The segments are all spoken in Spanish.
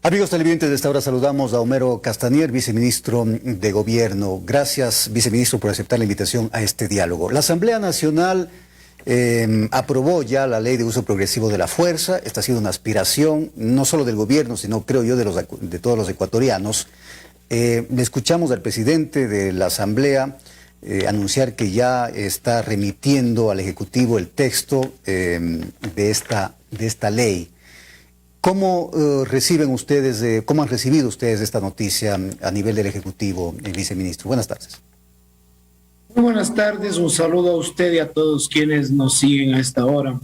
Amigos televidentes, de esta hora saludamos a Homero Castanier, viceministro de Gobierno. Gracias, viceministro, por aceptar la invitación a este diálogo. La Asamblea Nacional aprobó ya la Ley de Uso Progresivo de la Fuerza. Esta ha sido una aspiración, no solo del gobierno, sino, creo yo, de todos los ecuatorianos. Escuchamos al presidente de la Asamblea anunciar que ya está remitiendo al Ejecutivo el texto de esta ley. ¿Cómo reciben ustedes, cómo han recibido ustedes esta noticia a nivel del Ejecutivo, el viceministro? Buenas tardes. Muy buenas tardes, un saludo a usted y a todos quienes nos siguen a esta hora.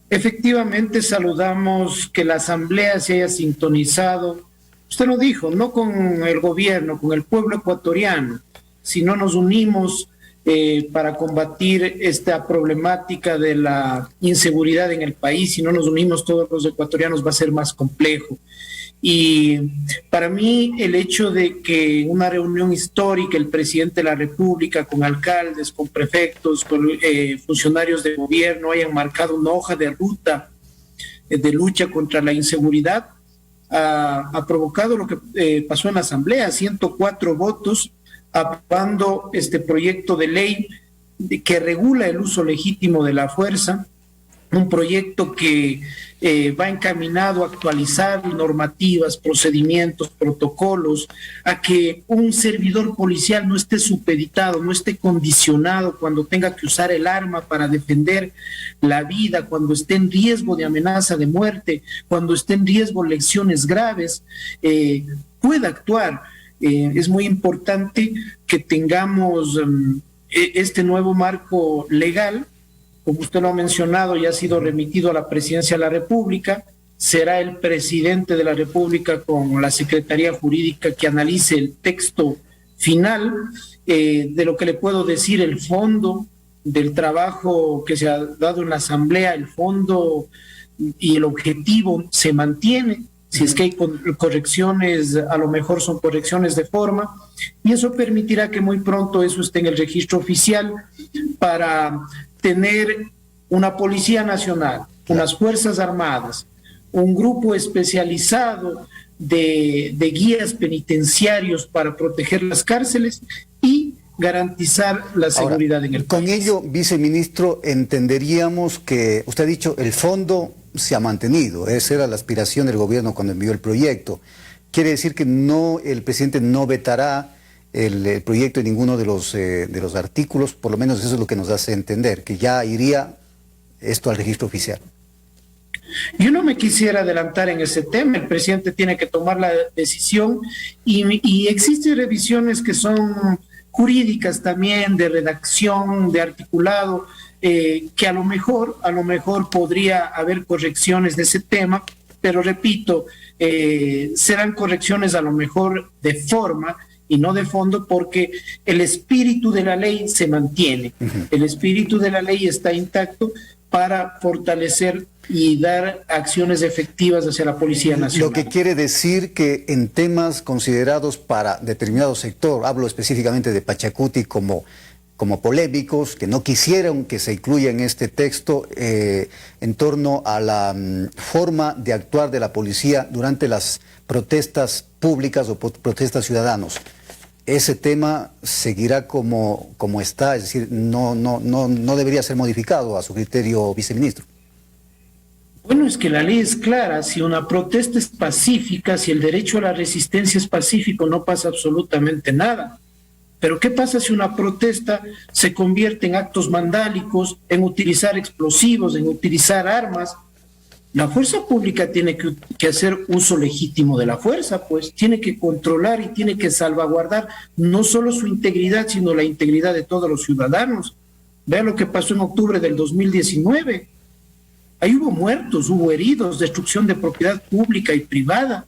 Efectivamente, saludamos que la Asamblea se haya sintonizado, usted lo dijo, no con el gobierno, con el pueblo ecuatoriano, sino nos unimos para combatir esta problemática de la inseguridad en el país. Si no nos unimos todos los ecuatorianos va a ser más complejo. Y para mí el hecho de que en una reunión histórica el presidente de la República con alcaldes, con prefectos, con funcionarios de gobierno hayan marcado una hoja de ruta de lucha contra la inseguridad ha provocado lo que pasó en la Asamblea, 104 votos aprobando este proyecto de ley que regula el uso legítimo de la fuerza, un proyecto que va encaminado a actualizar normativas, procedimientos, protocolos, a que un servidor policial no esté supeditado, no esté condicionado cuando tenga que usar el arma para defender la vida, cuando esté en riesgo de amenaza de muerte, cuando esté en riesgo lesiones graves, pueda actuar. Es muy importante que tengamos este nuevo marco legal. Como usted lo ha mencionado, ya ha sido remitido a la Presidencia de la República. Será el presidente de la República con la Secretaría Jurídica que analice el texto final. De lo que le puedo decir, el fondo del trabajo que se ha dado en la Asamblea, el fondo y el objetivo se mantiene. Si es que hay correcciones, a lo mejor son correcciones de forma, y eso permitirá que muy pronto eso esté en el registro oficial para tener una Policía Nacional, unas Fuerzas Armadas, un grupo especializado de guías penitenciarios para proteger las cárceles y garantizar la seguridad en el país. Con ello, viceministro, entenderíamos que, usted ha dicho, el fondo se ha mantenido, esa era la aspiración del gobierno cuando envió el proyecto. Quiere decir que el presidente no vetará el proyecto en ninguno de los artículos, por lo menos eso es lo que nos hace entender, que ya iría esto al registro oficial. Yo no me quisiera adelantar en ese tema, el presidente tiene que tomar la decisión y existen revisiones que son jurídicas también, de redacción, de articulado, que a lo mejor podría haber correcciones de ese tema, pero repito, serán correcciones a lo mejor de forma y no de fondo, porque el espíritu de la ley se mantiene. El espíritu de la ley está intacto para fortalecer y dar acciones efectivas hacia la Policía Nacional. Lo que quiere decir que en temas considerados para determinado sector, hablo específicamente de Pachacuti como polémicos, que no quisieron que se incluya en este texto en torno a la forma de actuar de la policía durante las protestas públicas o protestas ciudadanos. Ese tema seguirá como está, es decir, no debería ser modificado a su criterio, viceministro. Bueno, es que la ley es clara, si una protesta es pacífica, si el derecho a la resistencia es pacífico, no pasa absolutamente nada. Pero ¿qué pasa si una protesta se convierte en actos vandálicos, en utilizar explosivos, en utilizar armas? La fuerza pública tiene que hacer uso legítimo de la fuerza, pues tiene que controlar y tiene que salvaguardar no solo su integridad, sino la integridad de todos los ciudadanos. Vean lo que pasó en octubre del 2019. Ahí hubo muertos, hubo heridos, destrucción de propiedad pública y privada.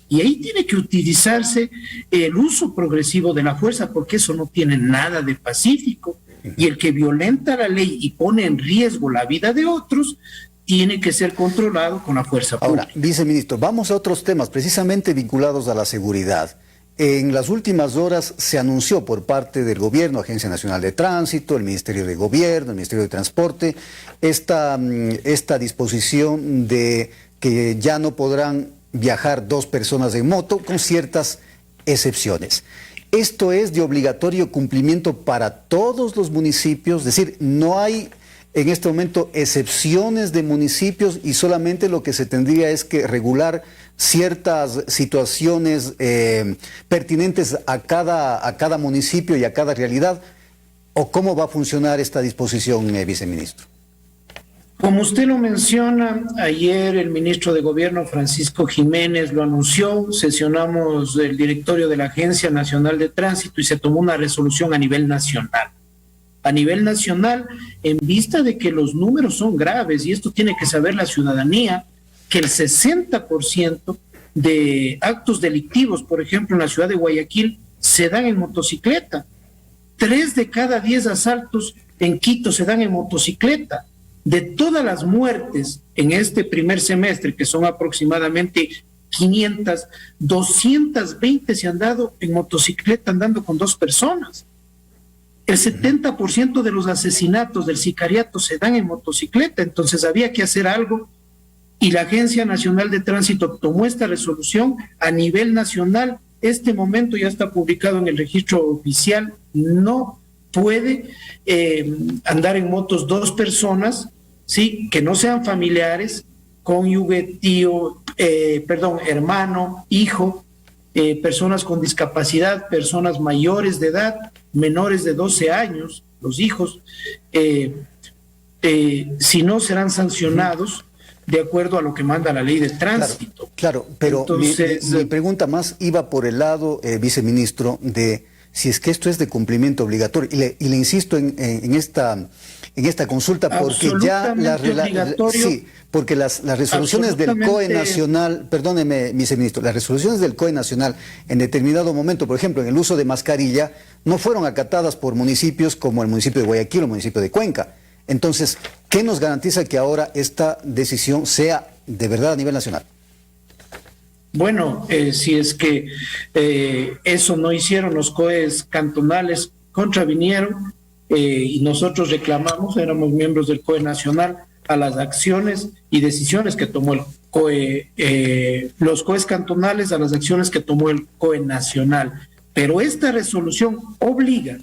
Y ahí tiene que utilizarse el uso progresivo de la fuerza, porque eso no tiene nada de pacífico. Y el que violenta la ley y pone en riesgo la vida de otros, tiene que ser controlado con la fuerza pública. Ahora, viceministro, vamos a otros temas precisamente vinculados a la seguridad. En las últimas horas se anunció por parte del gobierno, Agencia Nacional de Tránsito, el Ministerio de Gobierno, el Ministerio de Transporte, esta disposición de que ya no podrán viajar 2 personas en moto con ciertas excepciones. ¿Esto es de obligatorio cumplimiento para todos los municipios? Es decir, no hay en este momento excepciones de municipios y solamente lo que se tendría es que regular ciertas situaciones pertinentes a cada municipio y a cada realidad. ¿O cómo va a funcionar esta disposición, viceministro? Como usted lo menciona, ayer el ministro de Gobierno, Francisco Jiménez, lo anunció, sesionamos el directorio de la Agencia Nacional de Tránsito y se tomó una resolución a nivel nacional. A nivel nacional, en vista de que los números son graves, y esto tiene que saber la ciudadanía, que el 60% de actos delictivos, por ejemplo, en la ciudad de Guayaquil, se dan en motocicleta. 3 de cada 10 asaltos en Quito se dan en motocicleta. De todas las muertes en este primer semestre, que son aproximadamente 500, 220 se han dado en motocicleta andando con 2 personas. El 70% de los asesinatos del sicariato se dan en motocicleta, entonces había que hacer algo y la Agencia Nacional de Tránsito tomó esta resolución a nivel nacional. Este momento ya está publicado en el registro oficial, no puede andar en motos 2 personas, ¿sí?, que no sean familiares, cónyuge, tío, hermano, hijo, personas con discapacidad, personas mayores de edad, menores de 12 años, los hijos, si no serán sancionados de acuerdo a lo que manda la ley de tránsito. Claro, pero entonces, mi pregunta más iba por el lado, viceministro, de si es que esto es de cumplimiento obligatorio. Y le insisto en esta consulta porque ya porque las resoluciones del COE Nacional, perdóneme, viceministro, las resoluciones del COE Nacional en determinado momento, por ejemplo, en el uso de mascarilla, no fueron acatadas por municipios como el municipio de Guayaquil o el municipio de Cuenca. Entonces, ¿qué nos garantiza que ahora esta decisión sea de verdad a nivel nacional? Bueno, si es que eso no hicieron los COEs cantonales, contravinieron y nosotros reclamamos, éramos miembros del COE nacional, a las acciones y decisiones que tomó el COE, los COEs cantonales, a las acciones que tomó el COE nacional. Pero esta resolución obliga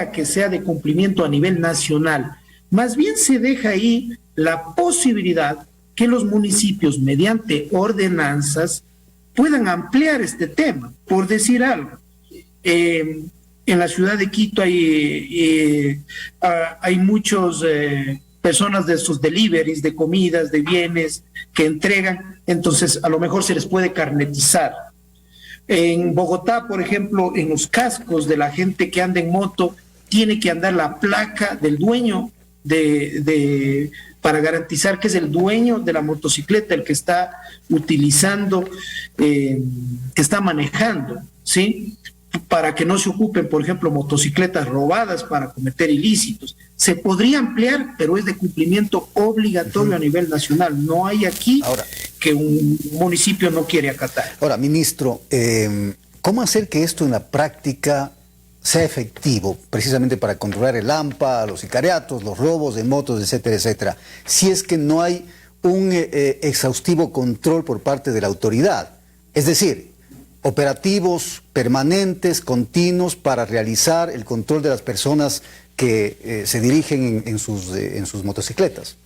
a que sea de cumplimiento a nivel nacional. Más bien se deja ahí la posibilidad que los municipios, mediante ordenanzas, puedan ampliar este tema, por decir algo. En la ciudad de Quito hay muchos personas de sus deliveries, de comidas, de bienes, que entregan, entonces a lo mejor se les puede carnetizar. En Bogotá, por ejemplo, en los cascos de la gente que anda en moto, tiene que andar la placa del dueño para garantizar que es el dueño de la motocicleta el que está utilizando, que está manejando, ¿sí?, para que no se ocupen, por ejemplo, motocicletas robadas para cometer ilícitos. Se podría ampliar, pero es de cumplimiento obligatorio a nivel nacional. No hay aquí que un municipio no quiere acatar. Ahora, ministro, ¿cómo hacer que esto en la práctica sea efectivo, precisamente para controlar el AMPA, los sicariatos, los robos de motos, etcétera, etcétera, si es que no hay un exhaustivo control por parte de la autoridad? Es decir, operativos permanentes, continuos, para realizar el control de las personas que se dirigen en sus motocicletas.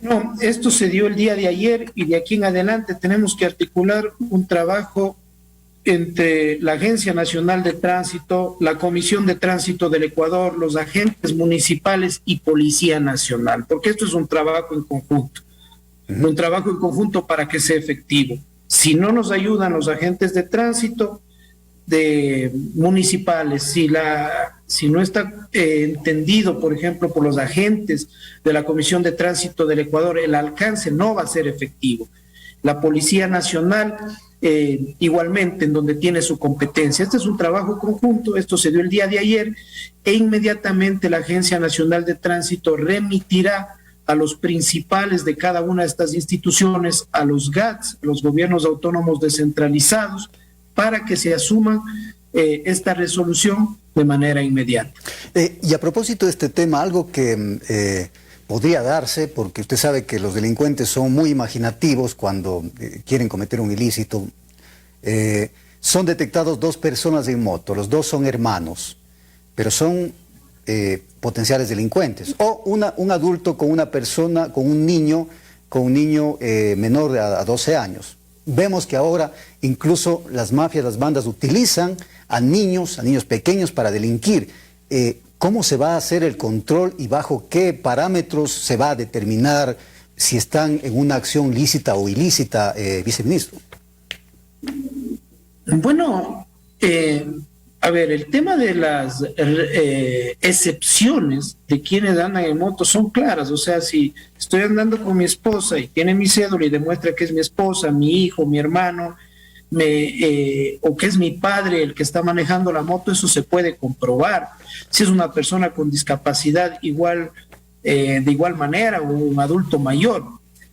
No, esto se dio el día de ayer y de aquí en adelante tenemos que articular un trabajo entre la Agencia Nacional de Tránsito, la Comisión de Tránsito del Ecuador, los agentes municipales y Policía Nacional, porque esto es un trabajo en conjunto, un trabajo en conjunto para que sea efectivo. Si no nos ayudan los agentes de tránsito municipales, si no está entendido, por ejemplo, por los agentes de la Comisión de Tránsito del Ecuador, el alcance no va a ser efectivo. La Policía Nacional, igualmente, en donde tiene su competencia. Este es un trabajo conjunto, esto se dio el día de ayer, e inmediatamente la Agencia Nacional de Tránsito remitirá a los principales de cada una de estas instituciones, a los GATS, los gobiernos autónomos descentralizados, para que se asuman esta resolución de manera inmediata. Y a propósito de este tema, algo que podría darse, porque usted sabe que los delincuentes son muy imaginativos cuando quieren cometer un ilícito. Son detectados 2 personas en moto, los 2 son hermanos, pero son potenciales delincuentes. O un adulto con una persona, con un niño menor a 12 años. Vemos que ahora incluso las mafias, las bandas utilizan a niños pequeños para delinquir. ¿Cómo se va a hacer el control y bajo qué parámetros se va a determinar si están en una acción lícita o ilícita, viceministro? Bueno, a ver, el tema de las excepciones de quienes andan en moto son claras. O sea, si estoy andando con mi esposa y tiene mi cédula y demuestra que es mi esposa, mi hijo, mi hermano, o que es mi padre el que está manejando la moto, eso se puede comprobar. Si es una persona con discapacidad de igual manera, o un adulto mayor.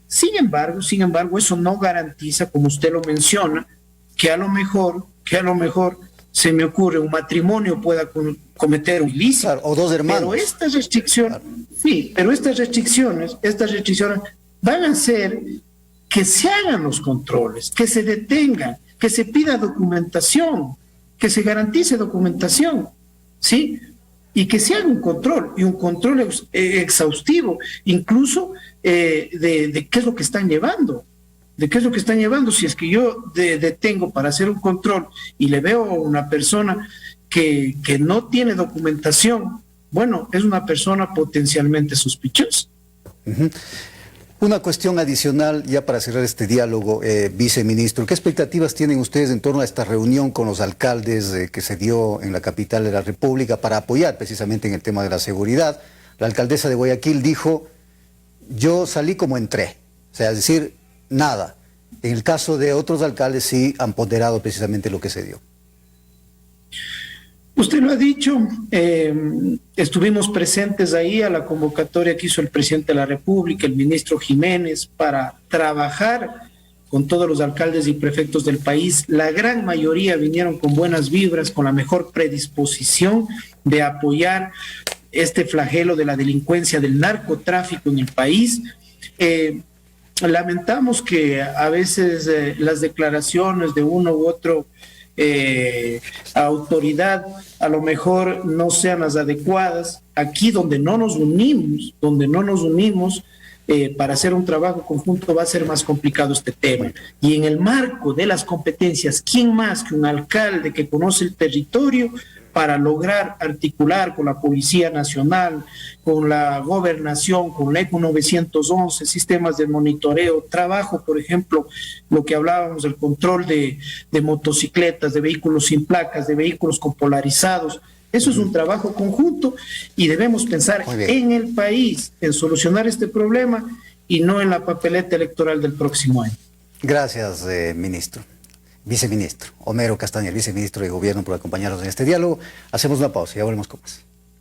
Sin embargo, eso no garantiza, como usted lo menciona, que a lo mejor se me ocurre un matrimonio pueda cometer un ilícito. Claro, o 2 hermanos. Pero estas restricciones, sí, pero estas restricciones van a hacer que se hagan los controles, que se detengan, que se pida documentación, que se garantice documentación, ¿sí? Y que se haga un control, y un control exhaustivo, incluso de qué es lo que están llevando. Si es que yo detengo para hacer un control y le veo a una persona que no tiene documentación, bueno, es una persona potencialmente sospechosa. Uh-huh. Una cuestión adicional, ya para cerrar este diálogo, viceministro, ¿qué expectativas tienen ustedes en torno a esta reunión con los alcaldes que se dio en la capital de la República para apoyar precisamente en el tema de la seguridad? La alcaldesa de Guayaquil dijo, yo salí como entré, o sea, es decir, nada. En el caso de otros alcaldes sí han ponderado precisamente lo que se dio. Usted lo ha dicho, estuvimos presentes ahí a la convocatoria que hizo el presidente de la República, el ministro Jiménez, para trabajar con todos los alcaldes y prefectos del país. La gran mayoría vinieron con buenas vibras, con la mejor predisposición de apoyar este flagelo de la delincuencia, del narcotráfico en el país. Lamentamos que a veces las declaraciones de uno u otro autoridad a lo mejor no sean las adecuadas. Aquí donde no nos unimos para hacer un trabajo conjunto va a ser más complicado este tema. Y en el marco de las competencias, ¿quién más que un alcalde que conoce el territorio para lograr articular con la Policía Nacional, con la Gobernación, con la ECO 911, sistemas de monitoreo, trabajo, por ejemplo, lo que hablábamos, el control de motocicletas, de vehículos sin placas, de vehículos con polarizados? Eso es un trabajo conjunto y debemos pensar en el país, en solucionar este problema y no en la papeleta electoral del próximo año. Gracias, ministro. Viceministro Homero Castañer, viceministro de Gobierno, por acompañarnos en este diálogo. Hacemos una pausa y ya volvemos con más.